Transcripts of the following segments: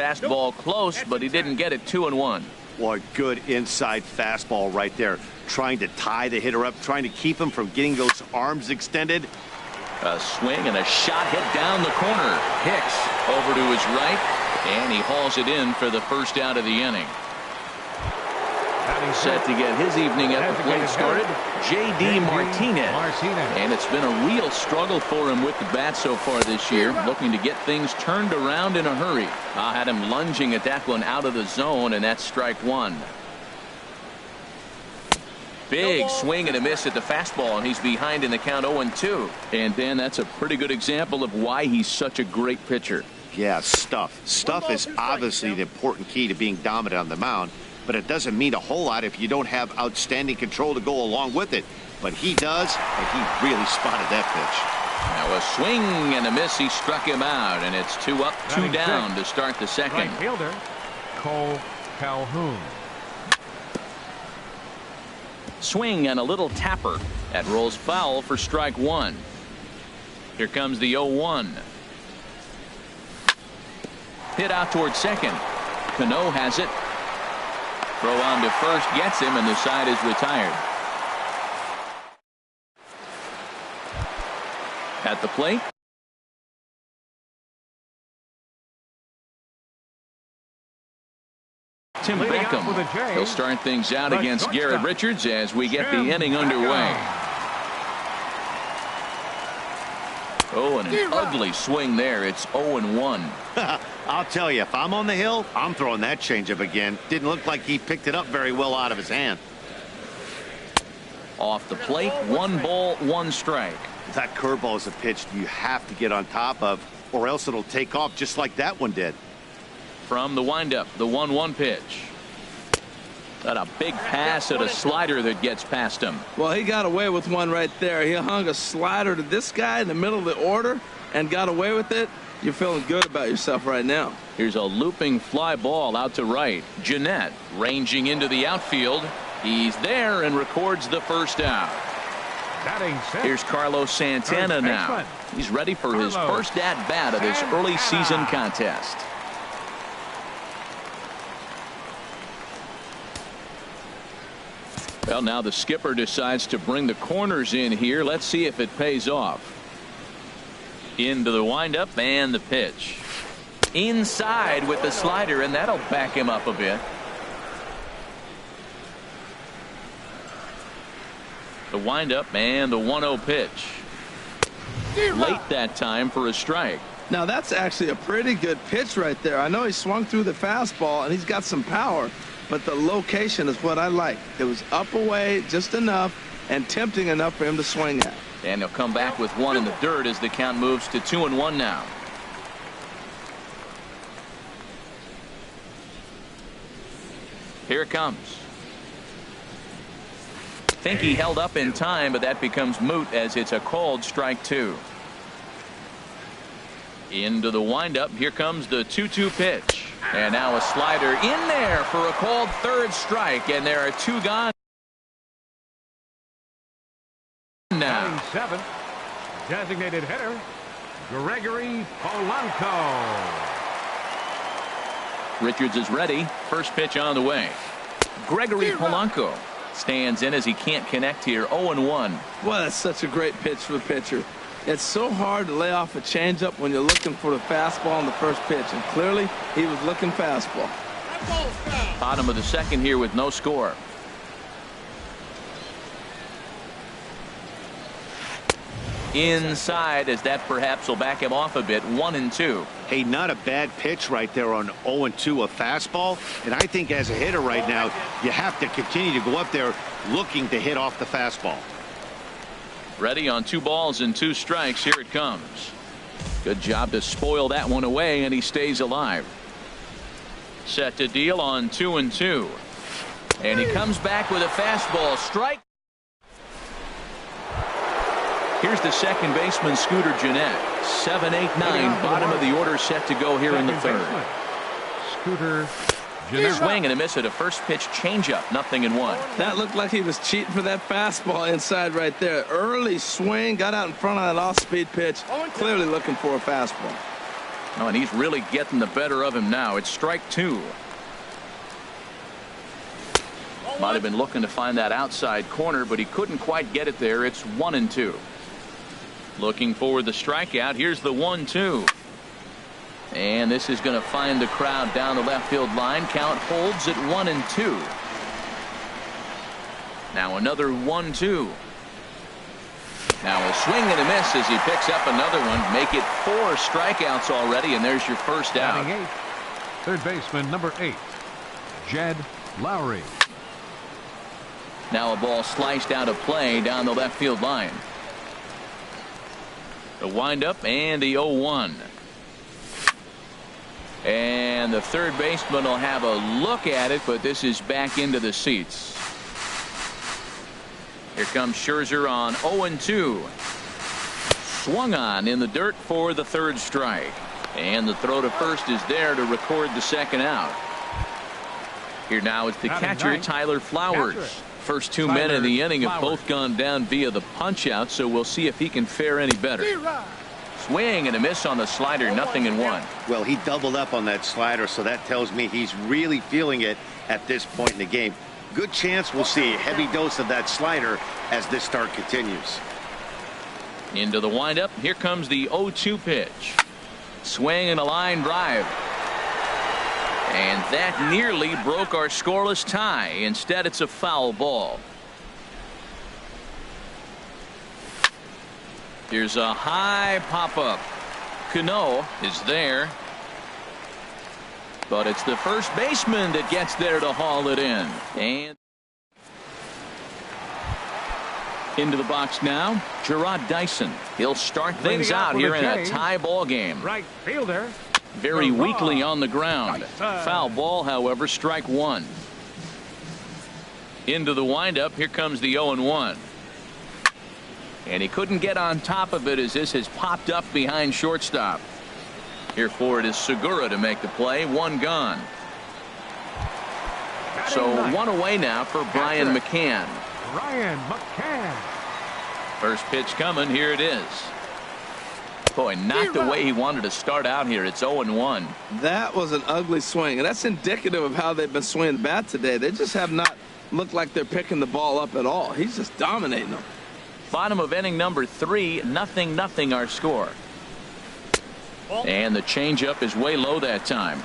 fastball close, but he didn't get it. 2-1. Well, a good inside fastball right there. Trying to tie the hitter up, trying to keep him from getting those arms extended. A swing and a shot hit down the corner. Hicks over to his right, and he hauls it in for the first out of the inning. Set to get his evening at the plate started, J.D. Martinez. And it's been a real struggle for him with the bat so far this year, looking to get things turned around in a hurry. I had him lunging at that one out of the zone, and that's strike one. Big swing and a miss at the fastball, and he's behind in the count 0-2. And Dan, that's a pretty good example of why he's such a great pitcher. Yeah, stuff. Stuff is obviously the important key to being dominant on the mound, but it doesn't mean a whole lot if you don't have outstanding control to go along with it. But he does, and he really spotted that pitch. Now a swing and a miss. He struck him out, and it's 2 up, 2 down to start the second. Right fielder, Cole Calhoun. Swing and a little tapper. That rolls foul for strike one. Here comes the 0-1. Hit out towards second. Cano has it. Throw on to first gets him, and the side is retired. At the plate, Tim Beckham. He'll start things out against Garrett Richards as we get the inning underway. Oh, and an ugly swing there. It's 0-1. I'll tell you, if I'm on the hill, I'm throwing that changeup again. Didn't look like he picked it up very well out of his hand. Off the plate, 1 ball, 1 strike. That curveball is a pitch you have to get on top of, or else it'll take off just like that one did. From the windup, the 1-1 pitch. Got a big pass at a slider that gets past him. Well, he got away with one right there. He hung a slider to this guy in the middle of the order and got away with it. You're feeling good about yourself right now. Here's a looping fly ball out to right. Jeanette ranging into the outfield. He's there and records the first out. Here's Carlos Santana now. He's ready for his first at-bat of this early season contest. Well, now the skipper decides to bring the corners in here. Let's see if it pays off. Into the windup and the pitch. Inside with the slider, and that'll back him up a bit. The windup and the 1-0 pitch. Late that time for a strike. Now that's actually a pretty good pitch right there. I know he swung through the fastball and he's got some power, but the location is what I like. It was up away just enough and tempting enough for him to swing at. And he'll come back with one in the dirt as the count moves to 2-1 now. Here it comes. Think he held up in time, but that becomes moot as it's a called strike 2. Into the windup. Here comes the 2-2 pitch. And now a slider in there for a called third strike, and there are 2 gone now. 7, designated hitter, Gregory Polanco. Richards is ready. First pitch on the way. Gregory Polanco stands in as he can't connect here. 0-1. Well, that's such a great pitch for the pitcher. It's so hard to lay off a changeup when you're looking for the fastball on the first pitch, and clearly he was looking fastball. Bottom of the second here with no score. Inside, as that perhaps will back him off a bit. 1-2. Hey, not a bad pitch right there on 0-2, a fastball. And I think as a hitter right now, you have to continue to go up there looking to hit off the fastball. Ready on 2 balls and 2 strikes. Here it comes. Good job to spoil that one away, and he stays alive. Set to deal on 2-2. And he comes back with a fastball. Strike. Here's the second baseman, Scooter Jeanette. 7, 8, 9. Bottom of the order set to go here in the third. Scooter Jeanette. Swing and a miss at a first pitch changeup. 0-1. That looked like he was cheating for that fastball inside right there. Early swing, got out in front of that off-speed pitch. Clearly looking for a fastball. Oh, and he's really getting the better of him now. It's strike two. Might have been looking to find that outside corner, but he couldn't quite get it there. It's 1-2. Looking for the strikeout. Here's the 1-2. And this is going to find the crowd down the left field line. Count holds at 1-2. Now another 1-2. Now a swing and a miss as he picks up another one. Make it 4 strikeouts already, and there's your first out. Third baseman number 8, Jed Lowry. Now a ball sliced out of play down the left field line. The windup and the 0-1. And the third baseman will have a look at it, but this is back into the seats. Here comes Scherzer on 0-2. Swung on in the dirt for the third strike. And the throw to first is there to record the second out. Here now is the catcher, Tyler Flowers. First 2 men in the inning have both gone down via the punch out, so we'll see if he can fare any better. Swing and a miss on the slider, 0-1. Well, he doubled up on that slider, so that tells me he's really feeling it at this point in the game. Good chance we'll see a heavy dose of that slider as this start continues. Into the windup. Here comes the 0-2 pitch. Swing and a line drive. And that nearly broke our scoreless tie. Instead, it's a foul ball. Here's a high pop-up. Cano is there. But it's the first baseman that gets there to haul it in. And into the box now, Gerard Dyson. He'll start things out here in a tie ball game. Right fielder. Very weakly on the ground. Foul ball, however, strike one. Into the windup. Here comes the 0-1. And he couldn't get on top of it as this has popped up behind shortstop. Here for it is Segura to make the play. One gone. So one away now for Brian McCann. Brian McCann. First pitch coming. Here it is. Boy, not the way he wanted to start out here. It's 0-1. That was an ugly swing, and that's indicative of how they've been swinging the bat today. They just have not looked like they're picking the ball up at all. He's just dominating them. Bottom of inning number 3, 0-0 our score. And the changeup is way low that time.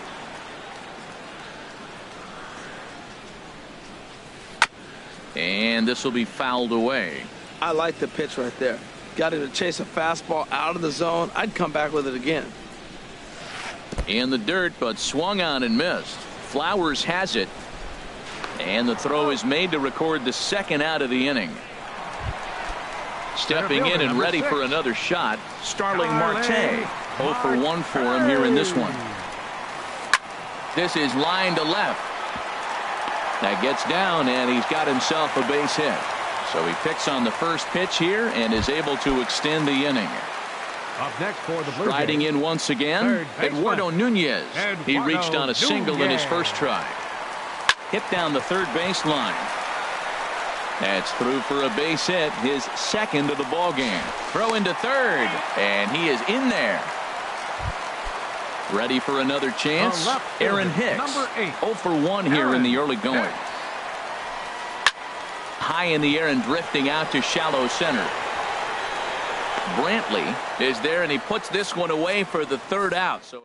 And this will be fouled away. I like the pitch right there. Got him to chase a fastball out of the zone. I'd come back with it again. In the dirt, but swung on and missed. Flowers has it. And the throw is made to record the second out of the inning. Stepping in and ready for another shot, Starling Marte. 0 for 1 for him here in this one. This is line to left. That gets down, and he's got himself a base hit. So he picks on the first pitch here and is able to extend the inning. Up next for the Blue Riding Jays. in once again, Eduardo Nunez. He reached on a single in his first try. Hit down the third base line. That's through for a base hit, his second of the ball game. Throw into third, and he is in there. Ready for another chance. Aaron Hicks, 0 for 1 here in the early going. High in the air and drifting out to shallow center. Brantley is there, and he puts this one away for the third out. So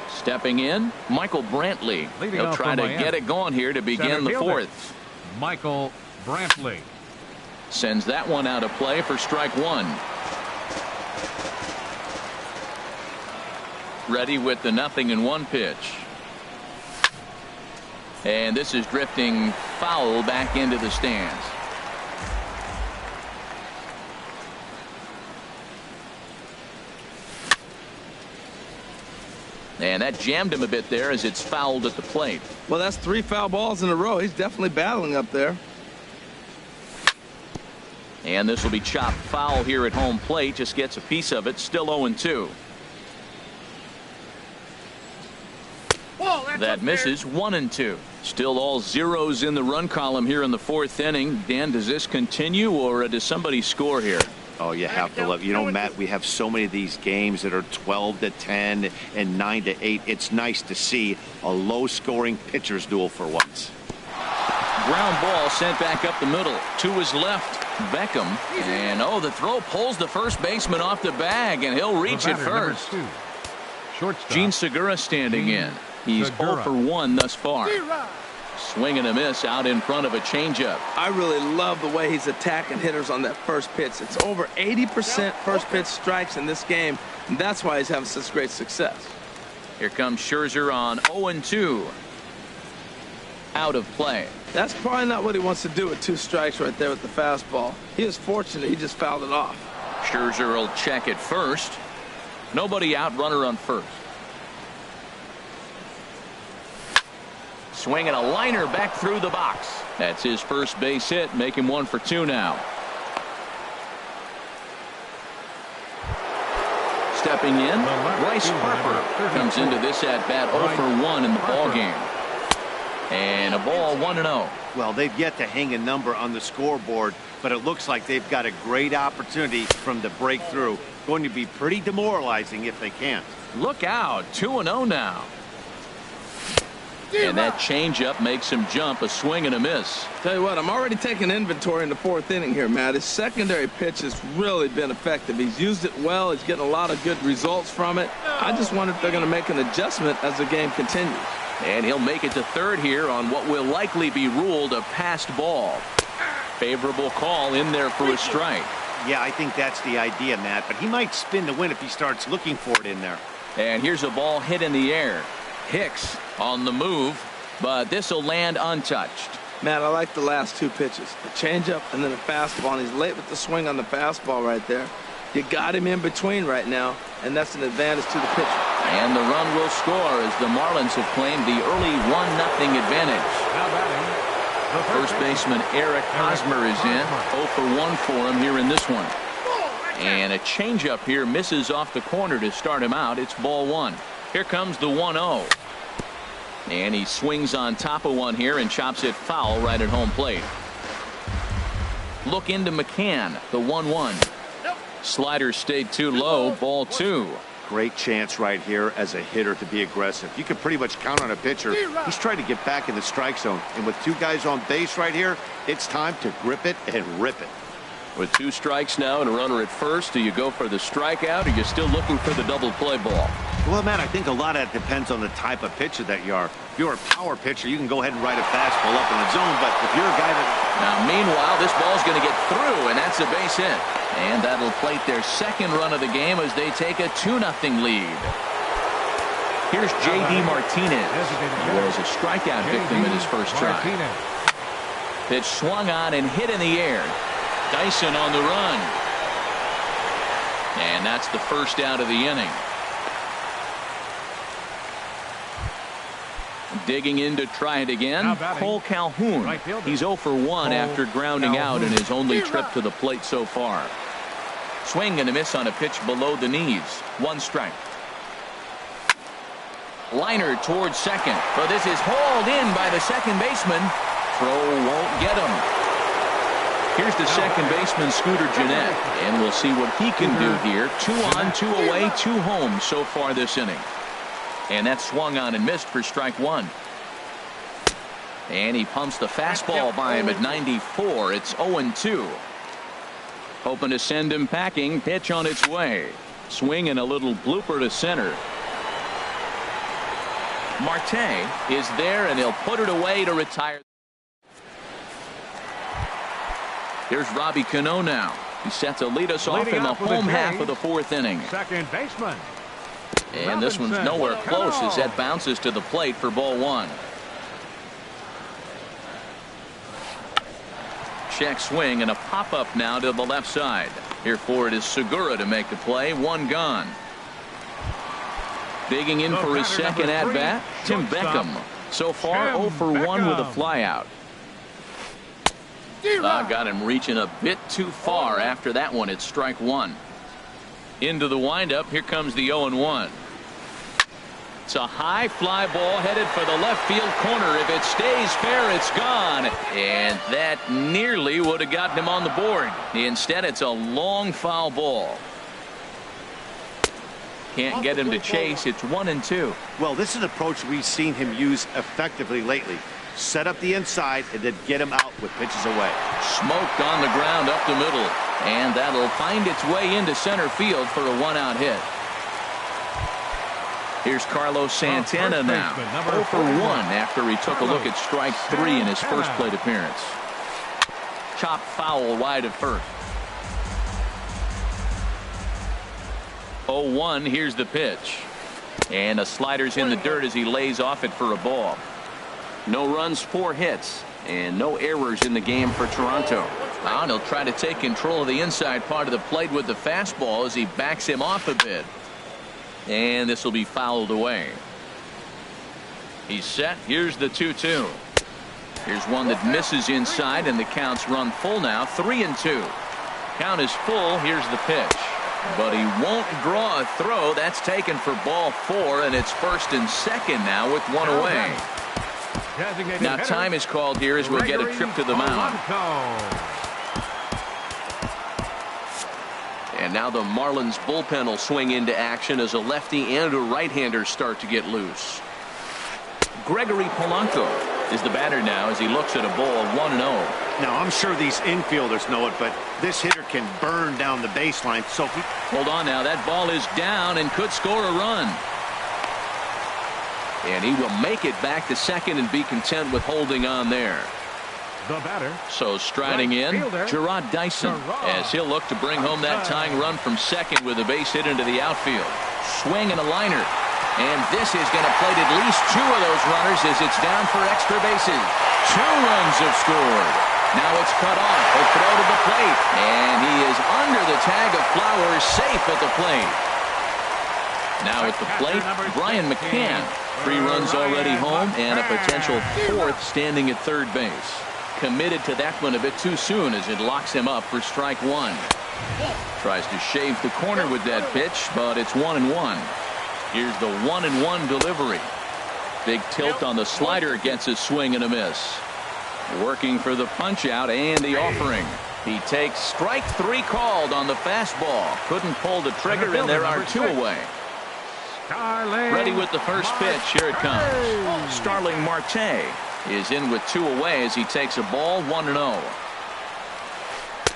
stepping in, Michael Brantley. He'll try to get it going here to begin the fourth. Michael Brantley sends that one out of play for strike one. Ready with the 0-1 pitch. And this is drifting foul back into the stands. And that jammed him a bit there as it's fouled at the plate. Well, that's 3 foul balls in a row. He's definitely battling up there. And this will be chopped foul here at home plate. Just gets a piece of it. Still 0-2. That misses. 1-2. Still all zeros in the run column here in the fourth inning. Dan, does this continue, or does somebody score here? Oh, you have to love. You know, Matt, we have so many of these games that are 12-10 and 9-8. It's nice to see a low-scoring pitcher's duel for once. Ground ball sent back up the middle. To his left, Beckham. And, oh, the throw pulls the first baseman off the bag, and he'll reach it first. Gene Segura standing in. He's 0 for 1 thus far. Swing and a miss out in front of a changeup. I really love the way he's attacking hitters on that first pitch. It's over 80% first pitch strikes in this game, and that's why he's having such great success. Here comes Scherzer on 0-2. Out of play. That's probably not what he wants to do with 2 strikes right there with the fastball. He is fortunate he just fouled it off. Scherzer will check it first. Nobody out, runner on first. Swinging a liner back through the box. That's his first base hit, make him 1 for 2 now. Stepping in, Bryce Harper comes into this at bat 0 for 1 in the ball game. And a ball 1-0. Well, they've yet to hang a number on the scoreboard, but it looks like they've got a great opportunity from the breakthrough. Going to be pretty demoralizing if they can't. Look out, 2-0 now. And that changeup makes him jump, a swing and a miss. Tell you what, I'm already taking inventory in the 4th inning here, Matt. His secondary pitch has really been effective. He's used it well. He's getting a lot of good results from it. I just wonder if they're going to make an adjustment as the game continues. And he'll make it to third here on what will likely be ruled a passed ball. Favorable call in there for a strike. Yeah, I think that's the idea, Matt, but he might spin the win if he starts looking for it in there. And here's a ball hit in the air. Hicks on the move, but this will land untouched. Matt, I like the last 2 pitches. The changeup and then a fastball, and he's late with the swing on the fastball right there. You got him in between right now, and that's an advantage to the pitcher. And the run will score as the Marlins have claimed the early 1-0 advantage. First baseman Eric Hosmer is in. 0 for 1 for him here in this one. And a changeup here misses off the corner to start him out. It's ball 1. Here comes the 1-0. And he swings on top of one here and chops it foul right at home plate. Look into McCann, the 1-1. Slider stayed too low, ball 2. Great chance right here as a hitter to be aggressive. You can pretty much count on a pitcher. He's trying to get back in the strike zone. And with 2 guys on base right here, it's time to grip it and rip it. With 2 strikes now and a runner at first, do you go for the strikeout or are you still looking for the double play ball? Well, Matt, I think a lot of that depends on the type of pitcher that you are. If you're a power pitcher, you can go ahead and ride a fastball up in the zone. But if you're a guy that... Now, meanwhile, this ball's going to get through, and that's a base hit. And that'll plate their second run of the game as they take a 2-0 lead. Here's J.D. Martinez. He was a strikeout victim in his first try. Pitch swung on and hit in the air. Dyson on the run. And that's the first out of the inning. Digging in to try it again, Cole Calhoun. He's 0 for 1 after grounding out in his only trip to the plate so far. Swing and a miss on a pitch below the knees. 1 strike. Liner towards second. But this is hauled in by the second baseman. Throw won't get him. Here's the second baseman, Scooter Gennett, and we'll see what he can do here. 2 on, 2 away, 2 home so far this inning. And that swung on and missed for strike 1. And he pumps the fastball by him at 94. It's 0-2. Hoping to send him packing. Pitch on its way. Swing and a little blooper to center. Marte is there, and he'll put it away to retire. Here's Robbie Cano now. He's set to lead us off in the home half of the 4th inning. Second baseman. And this one's nowhere close as that bounces to the plate for ball 1. Check swing and a pop-up now to the left side. Here for it is Segura to make the play. 1 gone. Digging in for his second at-bat, Tim Beckham. So far 0 for 1 with a flyout. Got him reaching a bit too far after that one. It's strike 1. Into the windup. Here comes the 0-1. It's a high fly ball headed for the left field corner. If it stays fair, it's gone. And that nearly would have gotten him on the board. Instead, it's a long foul ball. Can't get him to chase. It's 1-2. Well, this is an approach we've seen him use effectively lately. Set up the inside and then get him out with pitches away. Smoked on the ground up the middle. And that'll find its way into center field for a one-out hit. Here's Carlos Santana now. 0 for 1 after he took a look at strike 3 in his first plate appearance. Chopped foul wide of first. 0-1. Here's the pitch. And a slider's in the dirt as he lays off it for a ball. No runs, 4 hits, and no errors in the game for Toronto. Now he'll try to take control of the inside part of the plate with the fastball as he backs him off a bit. And this will be fouled away. He's set. Here's the 2-2. Here's one that misses inside, and the count's run full now. 3-2. Count is full. Here's the pitch. But he won't draw a throw. That's taken for ball 4, and it's first and second now with 1 away. Now time is called here as we'll get a trip to the mound. And now the Marlins bullpen will swing into action as a lefty and a right-hander start to get loose. Gregory Polanco is the batter now as he looks at a ball 1-0. Now I'm sure these infielders know it, but this hitter can burn down the baseline. So hold on now. That ball is down and could score a run. And he will make it back to second and be content with holding on there. The batter. So striding in, Gerard Dyson, as he'll look to bring home that tying run from second with a base hit into the outfield. Swing and a liner. And this is going to plate at least 2 of those runners as it's down for extra bases. 2 runs have scored. Now it's cut off. A throw to the plate. And he is under the tag of Flowers, safe at the plate. Now at the plate, Brian McCann. 3 runs already home and a potential 4th standing at third base. Committed to that one a bit too soon as it locks him up for strike 1. Tries to shave the corner with that pitch, but it's 1-1. Here's the 1-1 delivery. Big tilt on the slider, gets a swing and a miss. Working for the punch out and the offering. He takes strike 3 called on the fastball. Couldn't pull the trigger, and there are 2 away. Ready with the first pitch. Here it comes. Starling Marte is in with 2 away as he takes a ball 1-0.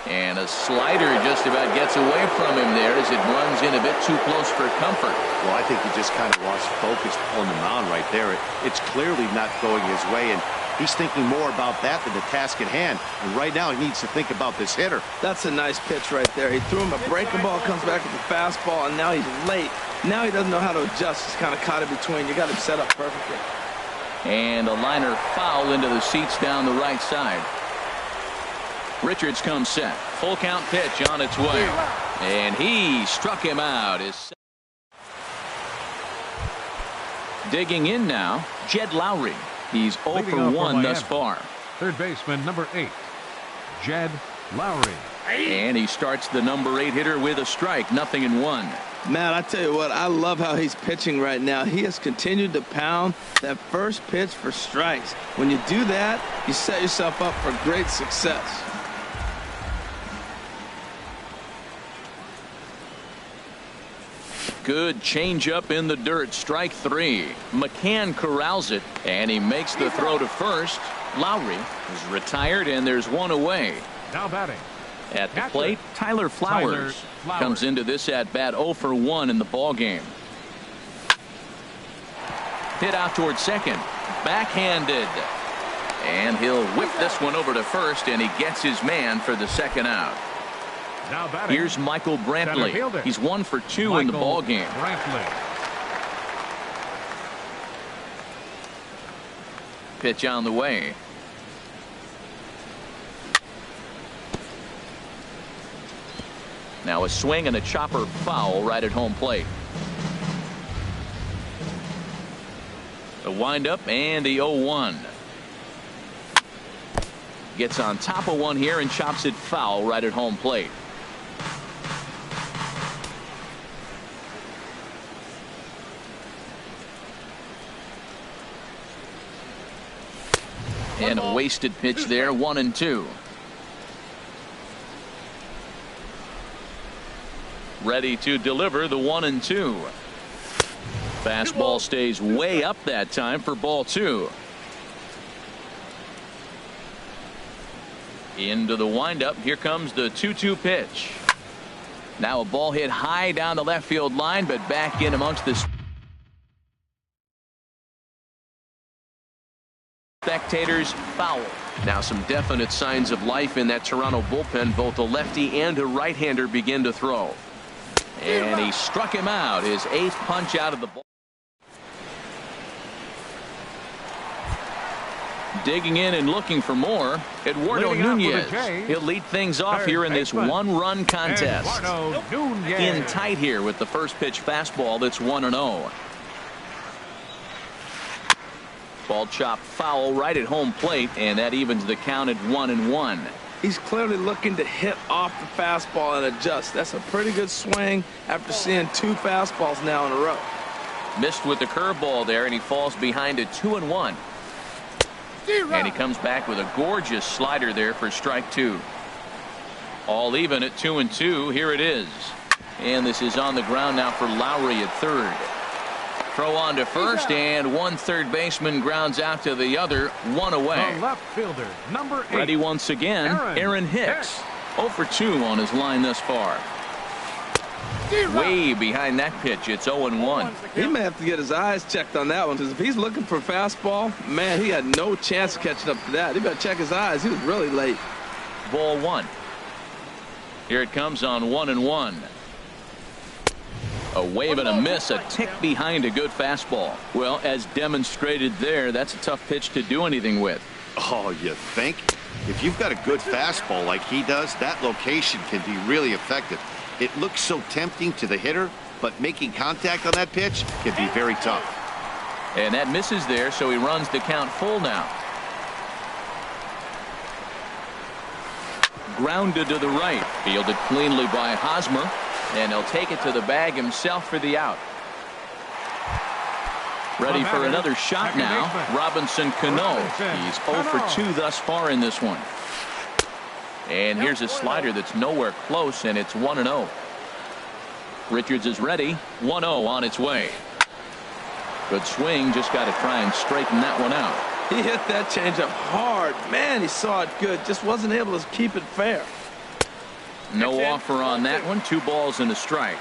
And a slider just about gets away from him there as it runs in a bit too close for comfort. Well, I think he just kind of lost focus on the mound right there. It's clearly not going his way, and he's thinking more about that than the task at hand. And right now he needs to think about this hitter. That's a nice pitch right there. He threw him a breaking ball, comes back with the fastball, and now he's late. Now he doesn't know how to adjust. He's kind of caught in between. You got him set up perfectly. And a liner foul into the seats down the right side. Richards comes set. Full count pitch on its way. And he struck him out. Digging in now, Jed Lowry. He's 0 for 1 thus far. Third baseman number 8, Jed Lowry. And he starts the number 8 hitter with a strike. 0-1. Man, I tell you what, I love how he's pitching right now. He has continued to pound that first pitch for strikes. When you do that, you set yourself up for great success. Good changeup in the dirt. Strike 3. McCann corrals it, and he makes the throw to first. Lowry is retired, and there's 1 away. Now batting. At the plate, Tyler Flowers comes into this at bat 0 for 1 in the ball game. Hit out towards second. Backhanded. And he'll whip this one over to first, and he gets his man for the second out. Now batting. Here's Michael Brantley. He's 1 for 2 in the ball game. Pitch on the way. Now a swing and a chopper foul right at home plate. The windup and the 0-1. Gets on top of one here and chops it foul right at home plate. And a wasted pitch there, 1-2. Ready to deliver the 1-2. Fastball stays way up that time for ball 2. Into the windup. Here comes the 2-2 pitch. Now a ball hit high down the left field line, but back in amongst the spectators. Foul. Now some definite signs of life in that Toronto bullpen. Both a lefty and a right-hander begin to throw. And he struck him out. His 8th punch out of the ball. Digging in and looking for more, Eduardo Nunez. He'll lead things off here in this one-run contest. In tight here with the first pitch fastball that's 1-0. Ball chopped foul right at home plate, and that evens the count at 1-1. He's clearly looking to hit off the fastball and adjust. That's a pretty good swing after seeing 2 fastballs now in a row. Missed with the curveball there, and he falls behind at 2-1. And he comes back with a gorgeous slider there for strike 2. All even at 2-2. Here it is. And this is on the ground now for Lowry at third. Throw on to first, and one third baseman grounds out to the other, 1 away. The left fielder, number 8. Ready once again, Aaron Hicks. 0 for 2 on his line thus far. Way behind that pitch. It's 0-1. He may have to get his eyes checked on that one, because if he's looking for fastball, man, he had no chance of catching up to that. He better check his eyes. He was really late. Ball 1. Here it comes on 1-1. A wave and a miss, a tick behind a good fastball. Well, as demonstrated there, that's a tough pitch to do anything with. Oh, you think? If you've got a good fastball like he does, that location can be really effective. It looks so tempting to the hitter, but making contact on that pitch can be very tough. And that misses there, so he runs the count full now. Grounded to the right. Fielded cleanly by Hosmer. And he'll take it to the bag himself for the out. Ready for another shot now. Robinson Cano. He's 0 for 2 thus far in this one. And here's a slider that's nowhere close, and it's 1-0. Richards is ready. 1-0 on its way. Good swing. Just got to try and straighten that one out. He hit that changeup hard. Man, he saw it good. Just wasn't able to keep it fair. No offer on that one. 2 balls and a strike.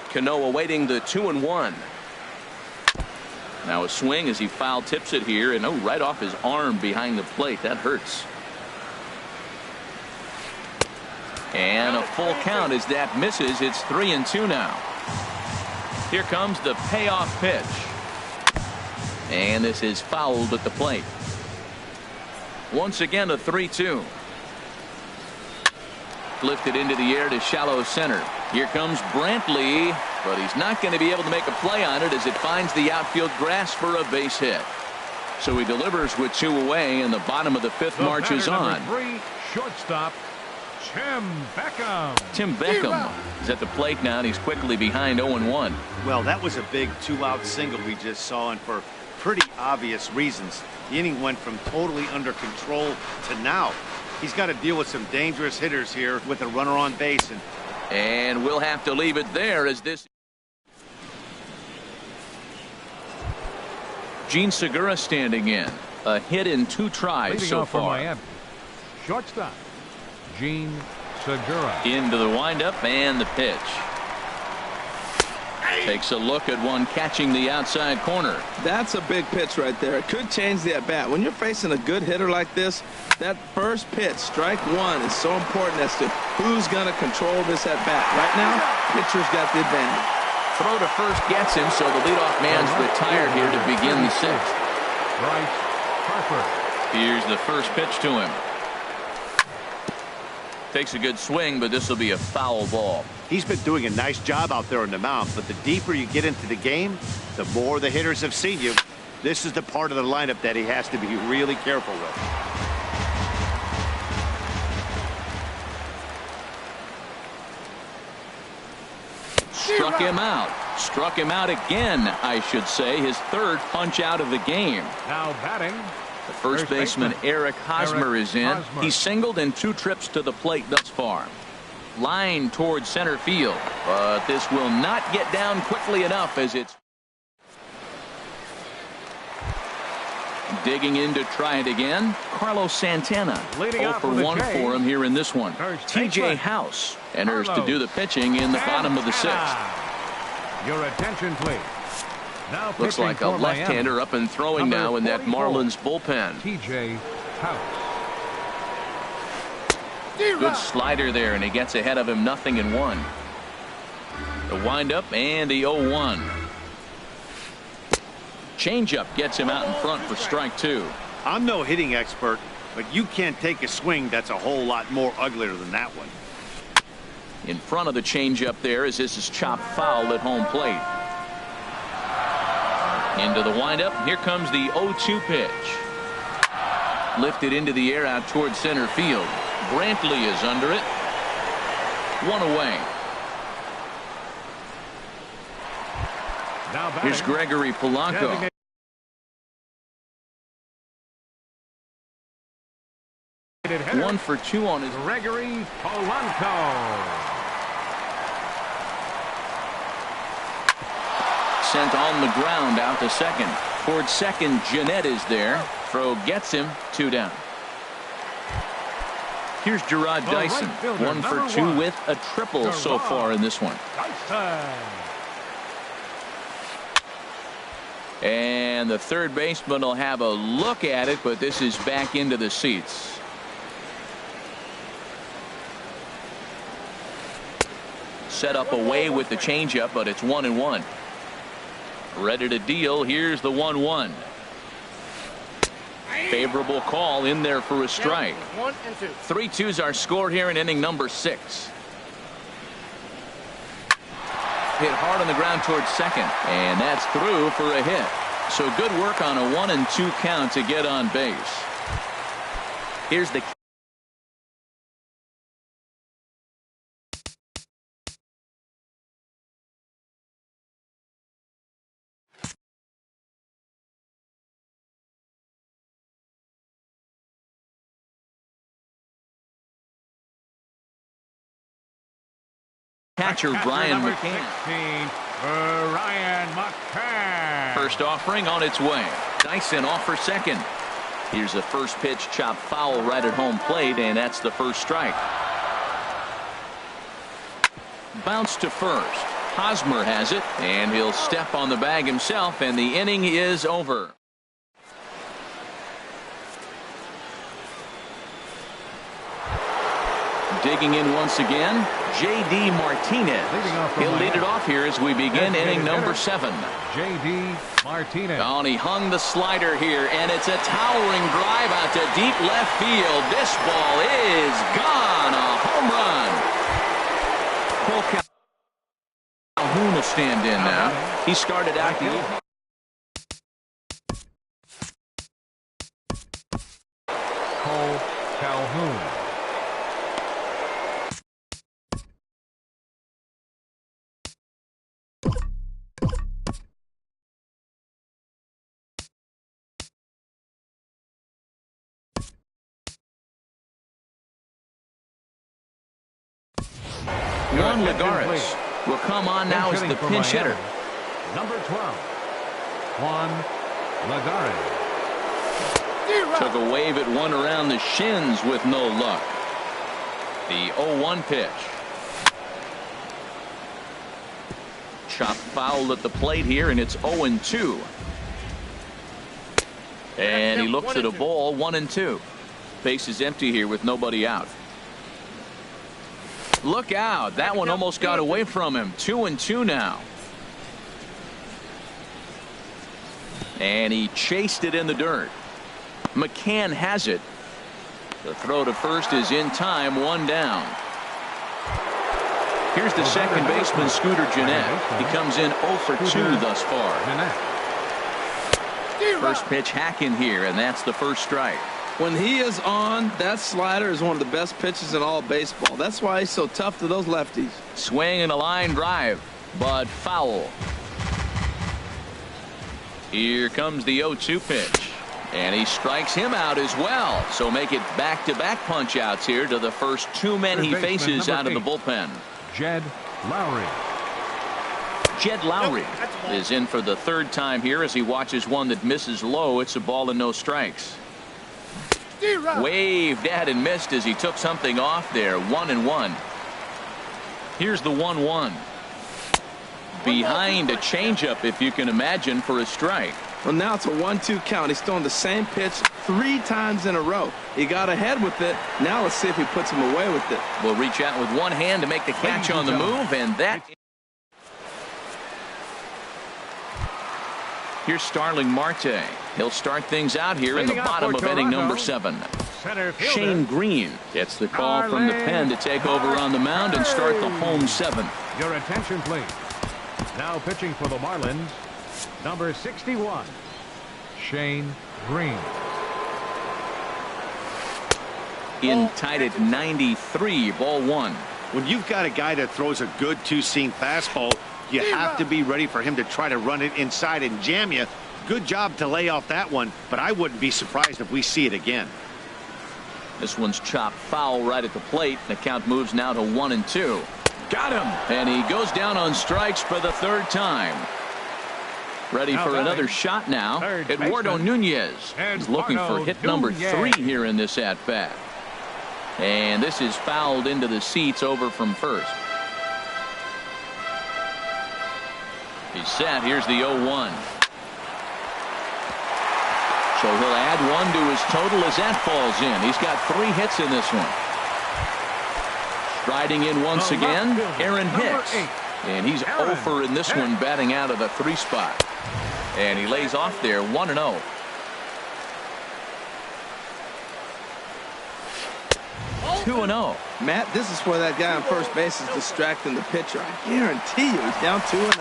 Cano awaiting the 2-1. Now a swing as he foul tips it here, and right off his arm behind the plate. That hurts. And a full count as that misses. It's 3-2 now. Here comes the payoff pitch. And this is fouled at the plate. Once again a 3-2. Lifted into the air to shallow center. Here comes Brantley, but he's not going to be able to make a play on it as it finds the outfield grass for a base hit. So he delivers with 2 away, and the bottom of the 5th marches on. Number 3, shortstop, Tim Beckham. Tim Beckham is at the plate now, and he's quickly behind 0-1. Well, that was a big 2-out single we just saw, and for pretty obvious reasons. The inning went from totally under control to now. He's got to deal with some dangerous hitters here with a runner on base. And we'll have to leave it there as this. Gene Segura standing in. A hit in 2 tries Leading so off for far. Miami. Shortstop, Gene Segura. Into the windup and the pitch. Takes a look at one catching the outside corner. That's a big pitch right there. It could change the at-bat. When you're facing a good hitter like this, that first pitch, strike 1, is so important as to who's going to control this at-bat. Right now, pitcher's got the advantage. Throw to first gets him, so the leadoff man's retired here to begin the 6th. Bryce Harper. Here's the first pitch to him. Takes a good swing, but this will be a foul ball. He's been doing a nice job out there on the mound, but the deeper you get into the game, the more the hitters have seen you. This is the part of the lineup that he has to be really careful with. Struck him out. Struck him out again, I should say. His third punch out of the game. Now batting. The first baseman, Eric Hosmer, is in. He's singled in 2 trips to the plate thus far. Line towards center field, but this will not get down quickly enough as it's digging in to try it again. Carlos Santana, 0 for 1 for him here in this one. TJ House enters to do the pitching in the bottom of the 6th. Your attention, please. Now looks like a left-hander up and throwing now in that Marlins bullpen. TJ House. Good slider there, and he gets ahead of him, 0-1. The windup and the 0-1. Changeup gets him out in front for strike 2. I'm no hitting expert, but you can't take a swing that's a whole lot more uglier than that one. In front of the changeup there as this is chopped foul at home plate. Into the windup. Here comes the 0-2 pitch. Lifted into the air out towards center field. Brantley is under it. 1 away. Here's Gregory Polanco. One for 2 on his. Gregory Polanco. Sent on the ground out to second. Towards second, Jeanette is there. Throw gets him, 2 down. Here's Gerard Dyson, 1 for 2 with a triple so far in this one. And the third baseman will have a look at it, but this is back into the seats. Set up away with the changeup, but it's 1-1. Ready to deal. Here's the 1-1. Favorable call in there for a strike. 1 and 2. 3-2's our score here in inning number 6. Hit hard on the ground towards second, and that's through for a hit. So good work on a 1-2 count to get on base. Here's the catcher, Brian McCann. 16, Brian McCann. First offering on its way. Dyson off for second. Here's the first pitch, chopped foul right at home plate, and that's the first strike. Bounce to first. Hosmer has it, and he'll step on the bag himself, and the inning is over. Digging in once again, J.D. Martinez. He'll lead it off here as we begin inning number 7. J.D. Martinez. Oh, and he hung the slider here, and it's a towering drive out to deep left field. This ball is gone. A home run. Cole Calhoun will stand in now. He started out the evening. Cole Calhoun. Juan Lagares will come on now as the pinch hitter. Number 12, Juan Lagares. Took a wave at one around the shins with no luck. The 0-1 pitch. Chop foul at the plate here, and it's 0-2. And he looks at a ball, 1-2. Base is empty here with nobody out. Look out. That one almost got away from him. 2-2 now. And he chased it in the dirt. McCann has it. The throw to first is in time, 1 down. Here's the second baseman, Scooter Jeanette. He comes in 0 for 2 thus far. First pitch hack in here, and that's the first strike. When he is on, that slider is one of the best pitches in all baseball. That's why he's so tough to those lefties. Swing and a line drive. but foul. Here comes the 0-2 pitch. And he strikes him out as well. So make it back-to-back punch-outs here to the first two men he faces out of the bullpen. Jed Lowry. Jed Lowry is in for the third time here as he watches one that misses low. It's a ball and no strikes. Waved at and missed as he took something off there. 1-1. Here's the 1-1. Behind a changeup, if you can imagine, for a strike. Well, now it's a 1-2 count. He's throwing the same pitch 3 times in a row. He got ahead with it. Now let's see if he puts him away with it. Will reach out with one hand to make the catch on the move, and that. Here's Starling Marte. He'll start things out here in the bottom of inning number 7. Shane Green gets the call from the pen to take over on the mound and start the home 7. Your attention, please. Now pitching for the Marlins, number 61, Shane Green. In tight at 93, ball 1. When you've got a guy that throws a good two-seam fastball, you have to be ready for him to try to run it inside and jam you. Good job to lay off that one, but I wouldn't be surprised if we see it again. This one's chopped foul right at the plate. The count moves now to 1-2. Got him, and he goes down on strikes for the third time. Ready for another shot now. Eduardo Nunez is looking for hit number 3 here in this at-bat. And this is fouled into the seats over from first. He's set. Here's the 0-1. So he'll add 1 to his total as that falls in. He's got 3 hits in this one. Striding in once again, Aaron Hicks. And he's 0 for in this one, batting out of the 3 spot. And he lays off there, 1-0. Matt, this is where that guy on first base is distracting the pitcher. I guarantee you, he's down 2-0.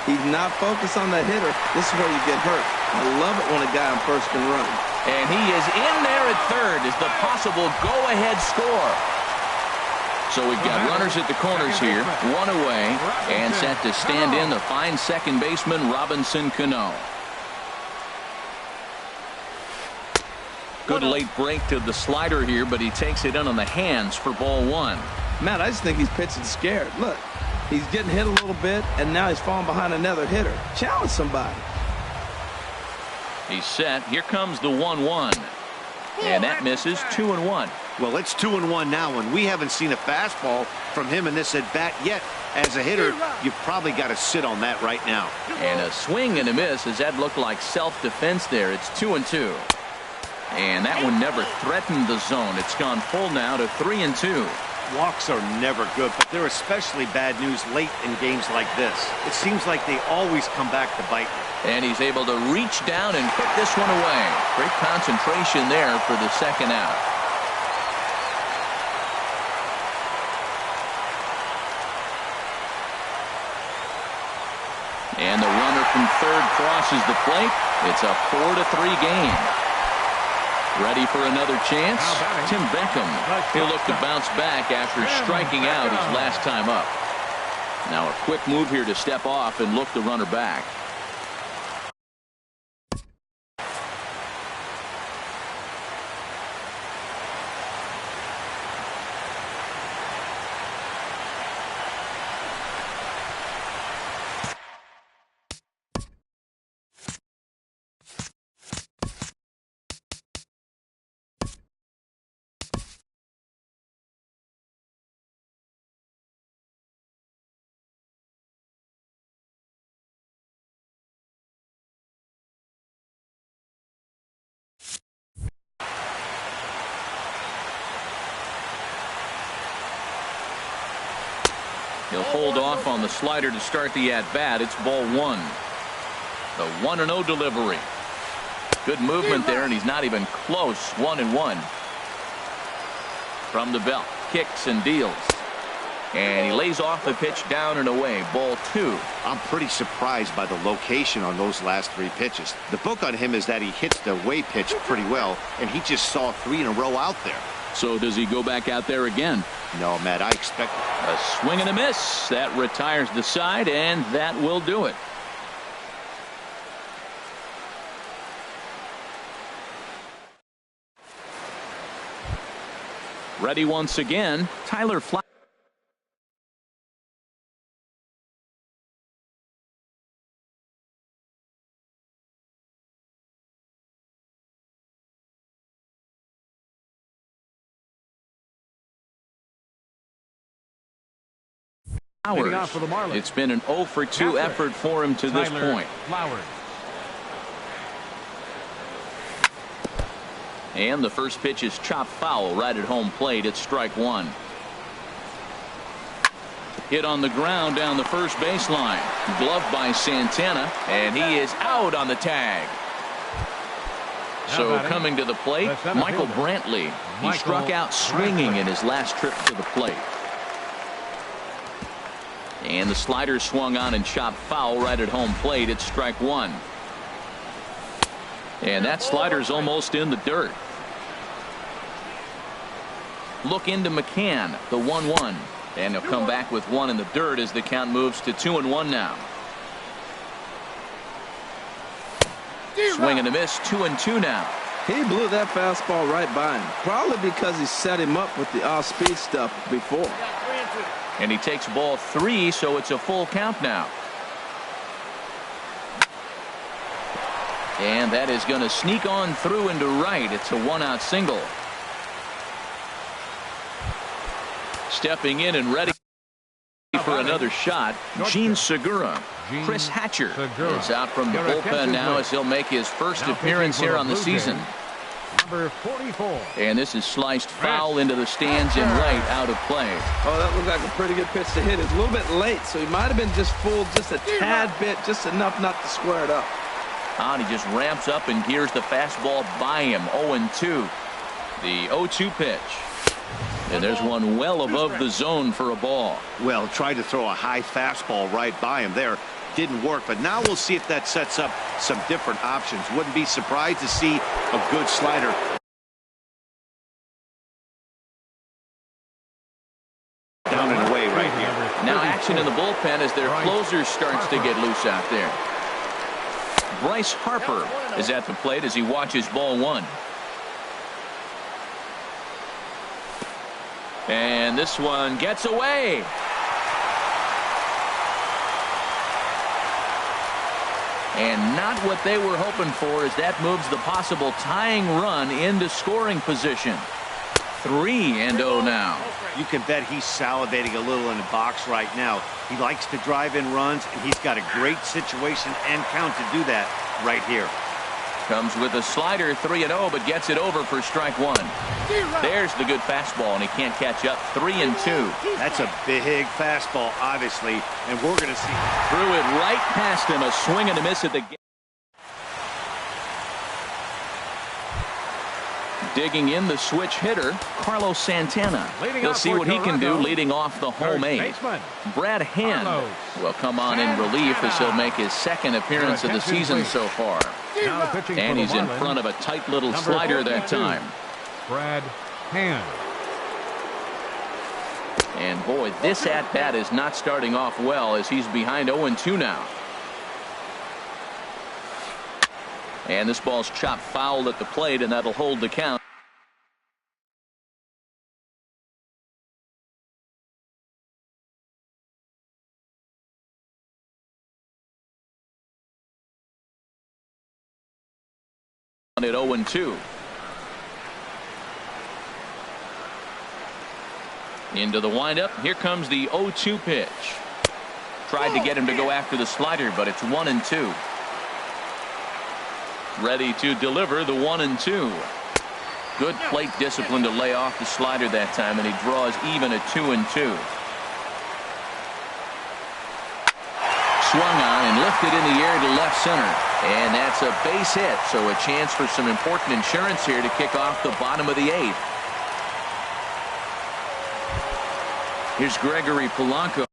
He's not focused on the hitter. This is where you get hurt. I love it when a guy on first can run. And he is in there at third as the possible go-ahead score. So we've got runners at the corners here, 1 away, and set to stand in the fine second baseman Robinson Cano. Good late break to the slider here, but he takes it in on the hands for ball 1. Matt, I just think he's pitching scared. Look, he's getting hit a little bit, and now he's falling behind another hitter. Challenge somebody. He's set. Here comes the 1-1. And that misses. 2-1. Well, it's 2-1 now, and we haven't seen a fastball from him in this at-bat yet. As a hitter, you've probably got to sit on that right now. And a swing and a miss as that looked like self-defense there. It's 2-2. And that one never threatened the zone. It's gone full now to 3-2. Walks are never good, but they're especially bad news late in games like this. It seems like they always come back to bite you. And he's able to reach down and put this one away. Great concentration there for the second out. And the runner from third crosses the plate. It's a 4-3 game. Ready for another chance? Tim Beckham. He'll look to bounce back after striking out his last time up. Now a quick move here to step off and look the runner back. He'll hold off on the slider to start the at-bat. It's ball 1. The 1-0 delivery. Good movement there, and he's not even close. 1-1. From the belt, kicks and deals. And he lays off the pitch down and away. Ball 2. I'm pretty surprised by the location on those last 3 pitches. The book on him is that he hits the away pitch pretty well, and he just saw 3 in a row out there. So does he go back out there again? No, Matt, I expect A swing and a miss. That retires the side, and that will do it. Ready once again, Tyler Flowers. It's been an 0 for 2 effort for him to this point. And the first pitch is chopped foul right at home plate. It's strike one. Hit on the ground down the first baseline. Gloved by Santana, and he is out on the tag. So coming to the plate, Michael Brantley. He struck out swinging in his last trip to the plate. And the slider swung on and chopped foul right at home plate. It's strike one. And that slider's almost in the dirt. Look into McCann, the 1-1. And he'll come back with one in the dirt as the count moves to 2-1 now. Swing and a miss, 2-2 now. He blew that fastball right by him. Probably because he set him up with the off-speed stuff before. And he takes ball 3, so it's a full count now. And that is going to sneak on through into right. It's a 1-out single. Stepping in and ready for another shot, Gene Segura. Chris Hatcher is out from the bullpen now as he'll make his first appearance here on the season. Number 44. And this is sliced foul into the stands and right, out of play. Oh, that looked like a pretty good pitch to hit. It's a little bit late, so he might have been just fooled just a tad bit, just enough not to square it up. And he just ramps up and gears the fastball by him. 0-2. The 0-2 pitch. And there's one well above the zone for a ball. Well, tried to throw a high fastball right by him there. Didn't work, but now we'll see if that sets up some different options. Wouldn't be surprised to see a good slider. Down and away right here. Now action in the bullpen as their closer starts to get loose out there. Bryce Harper is at the plate as he watches ball one. And this one gets away. And not what they were hoping for as that moves the possible tying run into scoring position. 3-0 now. You can bet he's salivating a little in the box right now. He likes to drive in runs, and he's got a great situation and count to do that right here. Comes with a slider, 3-0, but gets it over for strike one. There's the good fastball, and he can't catch up. 3-2. That's a big fastball, obviously, and we're going to see. Threw it right past him. A swing and a miss at the. Digging in the switch hitter, Carlos Santana. He'll see what he can do leading off the home eighth. Brad Hand will come on in relief as he'll make his second appearance of the season so far. And he's in front of a tight little slider that time. Brad Hand. And boy, this at-bat is not starting off well as he's behind 0-2 now. And this ball's chopped foul at the plate, and that'll hold the count. At 0-2. Into the windup. Here comes the 0-2 pitch. Tried to get him to go after the slider, but it's 1-2. Ready to deliver the 1-2. Good plate discipline to lay off the slider that time, and he draws even at 2-2. Swung on and lifted in the air to left center. And that's a base hit, so a chance for some important insurance here to kick off the bottom of the eighth. Here's Gregory Polanco.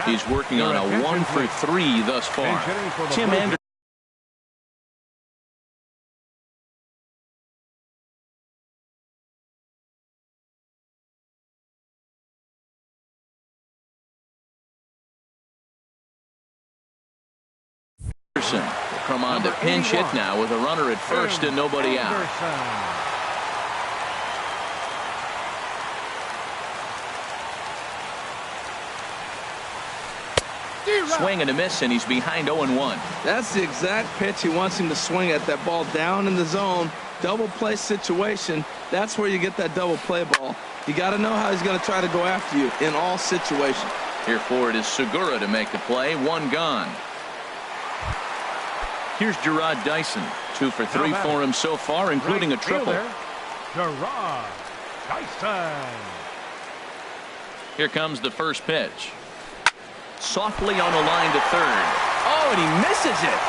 He's working on a 1 for 3 thus far. Tim Anderson. Anderson will come on to pinch hit now with a runner at first and nobody out. Swing and a miss, and he's behind 0-1. That's the exact pitch he wants him to swing at. That ball down in the zone, double play situation. That's where you get that double play ball. You got to know how he's going to try to go after you in all situations. Here for it is Segura to make the play. One gone. Here's Gerard Dyson. 2 for 3 for him so far, including a triple. Gerard Dyson. Here comes the first pitch. Softly on the line to third. Oh, and he misses it.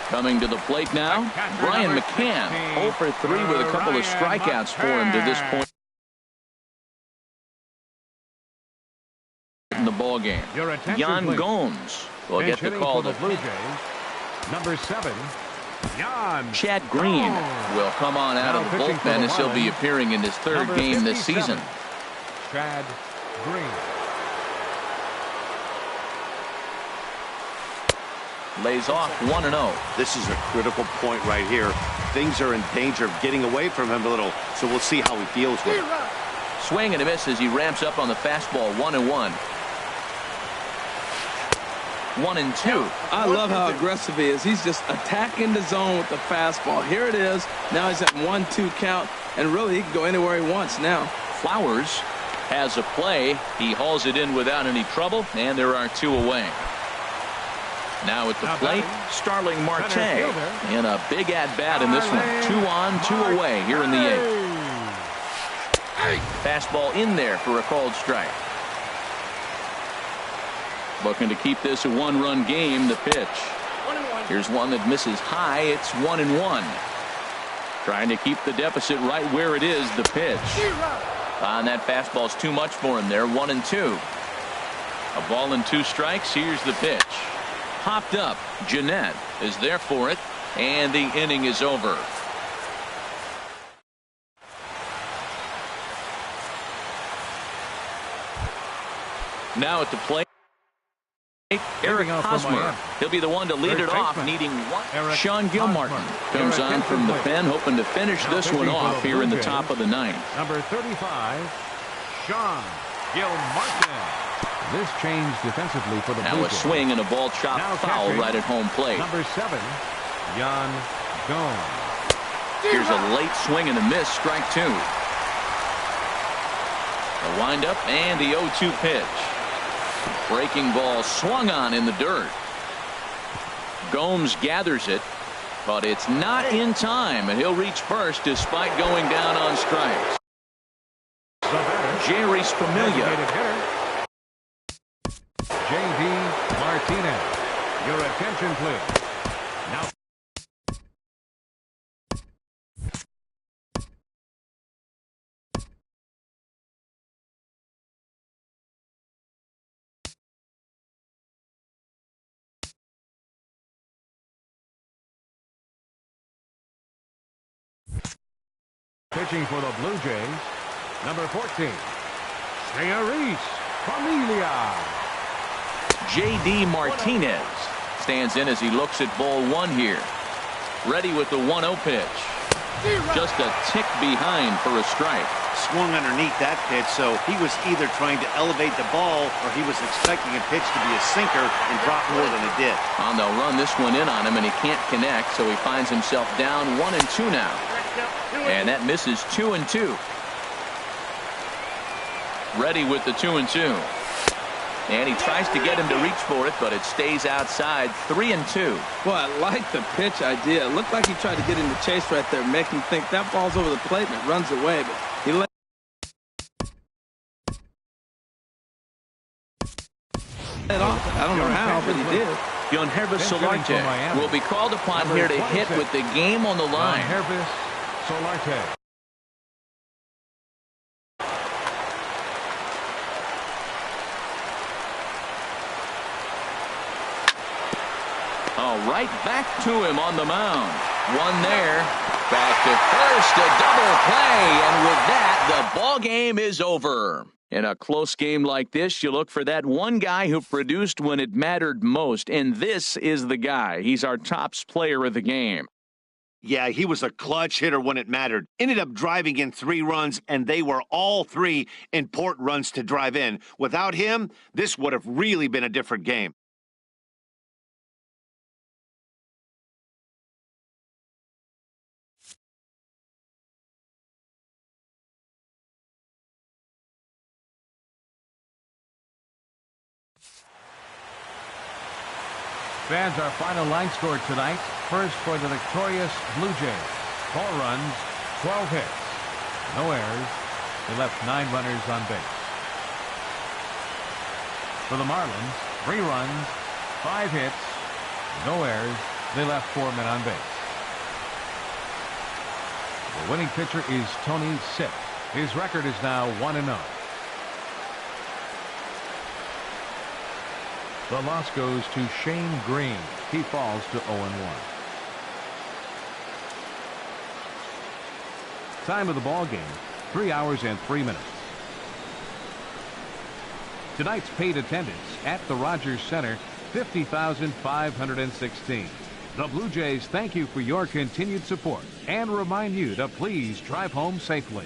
Coming to the plate now, Brian McCann. 0 for 3 with a couple of strikeouts for him to this point in the ball game. Yan Gomes will get the call to Blue Jays. Number 7. Chad Green will come on out of the bullpen as he'll be appearing in his third game this season. Chad Green. Lays off 1-0. This is a critical point right here. Things are in danger of getting away from him a little, so we'll see how he feels with it. Swing and a miss as he ramps up on the fastball. 1-1. 1-2. I love how aggressive he is. He's just attacking the zone with the fastball. Here it is. Now he's at 1-2 count, and really he can go anywhere he wants now. Flowers has a play. He hauls it in without any trouble, and there are 2 away. Now at the plate, Starling Marte in a big at-bat in this one. 2 on, 2 away here in the 8th. Fastball in there for a called strike. Looking to keep this a 1-run game. The pitch. Here's one that misses high. It's 1-1. Trying to keep the deficit right where it is. The pitch. And that fastball's too much for him there. 1-2. A ball and 2 strikes. Here's the pitch. Popped up. Jeanette is there for it, and the inning is over. Now at the plate, Eric Hosmer. He'll be the one to lead it off, needing one. Sean Gilmartin comes on from the pen, hoping to finish this one off here in the top of the 9th. Number 35, Sean Gilmartin. This change defensively for the Blue Jays. Now a swing and a ball chopped foul right at home plate. Number 7, Yan Gomes. Here's a late swing and a miss. Strike 2. The windup and the 0-2 pitch. Breaking ball swung on in the dirt. Gomes gathers it, but it's not in time, and he'll reach first despite going down on strikes. Jerry Spamilia. J.D. Martinez. Your attention, please. Now. Pitching for the Blue Jays, number 14, Señoris Familia. J.D. Martinez stands in as he looks at ball 1 here. Ready with the 1-0 pitch. Just a tick behind for a strike. Swung underneath that pitch, so he was either trying to elevate the ball or he was expecting a pitch to be a sinker and drop more than it did. And they'll run this one in on him, and he can't connect, so he finds himself down 1-2 now. And that misses 2-2. Ready with the 2-2. And he tries to get him to reach for it, but it stays outside. 3-2. Well, I like the pitch idea. It looked like he tried to get him to chase right there, make him think that ball's over the plate and it runs away, but he let it off. I don't know how, but he did. Yohannes Solarte will be called upon here to hit with the game on the line. Yohannes Solarte. Oh, right back to him on the mound. One there. Back to first, a double play, and with that, the ball game is over. In a close game like this, you look for that one guy who produced when it mattered most, and this is the guy. He's our tops player of the game. Yeah, he was a clutch hitter when it mattered. Ended up driving in 3 runs, and they were all 3 important runs to drive in. Without him, this would have really been a different game. Fans, our final line score tonight. First for the victorious Blue Jays. 4 runs, 12 hits, no errors. They left 9 runners on base. For the Marlins, 3 runs, 5 hits, no errors. They left 4 men on base. The winning pitcher is Tony Sipp. His record is now 1-0. The loss goes to Shane Green. He falls to 0-1. Time of the ball game, 3 hours and 3 minutes. Tonight's paid attendance at the Rogers Center, 50,516. The Blue Jays thank you for your continued support and remind you to please drive home safely.